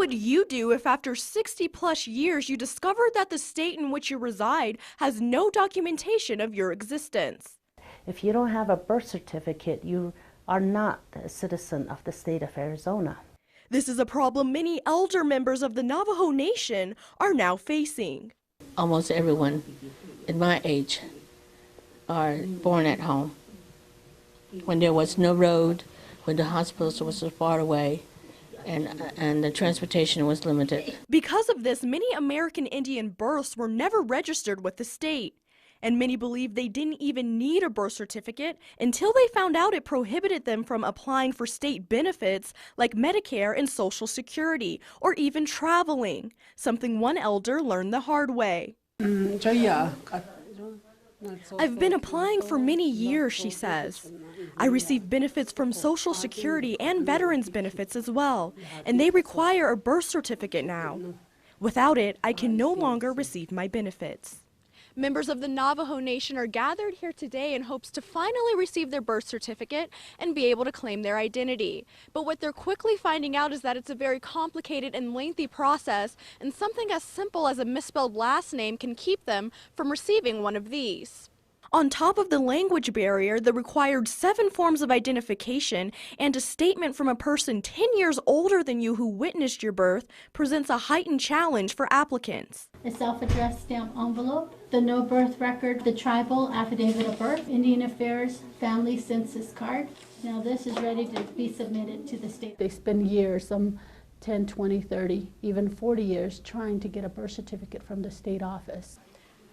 would you do if after 60+ years you discovered that the state in which you reside has no documentation of your existence? If you don't have a birth certificate, you are not a citizen of the state of Arizona. This is a problem many elder members of the Navajo Nation are now facing. Almost everyone in my age are born at home. When there was no road, when the hospitals were so far away, and the transportation was limited. Because of this, many American Indian births were never registered with the state. And many believe they didn't even need a birth certificate until they found out it prohibited them from applying for state benefits like Medicare and Social Security, or even traveling, something one elder learned the hard way. I've been applying for many years, she says. I receive benefits from Social Security and veterans benefits as well, and they require a birth certificate now. Without it, I can no longer receive my benefits. Members of the Navajo Nation are gathered here today in hopes to finally receive their birth certificate and be able to claim their identity. But what they're quickly finding out is that it's a very complicated and lengthy process, and something as simple as a misspelled last name can keep them from receiving one of these. On top of the language barrier, the required 7 forms of identification and a statement from a person 10 years older than you who witnessed your birth presents a heightened challenge for applicants. A self-addressed stamp envelope, the no birth record, the tribal affidavit of birth, Indian Affairs family census card. Now this is ready to be submitted to the state. They spend years, some 10, 20, 30, even 40 years trying to get a birth certificate from the state office.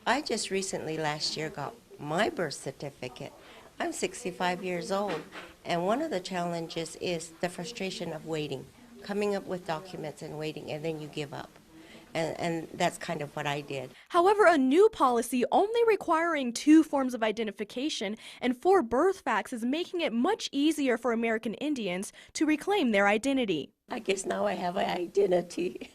I just recently last year got my birth certificate. I'm 65 years old, and one of the challenges is the frustration of waiting, coming up with documents and waiting, and then you give up. And that's kind of what I did. However, a new policy only requiring 2 forms of identification and 4 birth facts is making it much easier for American Indians to reclaim their identity. I guess now I have an identity.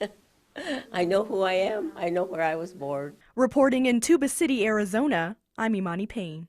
I know who I am. I know where I was born. Reporting in Tuba City, Arizona, I'm Imani Payne.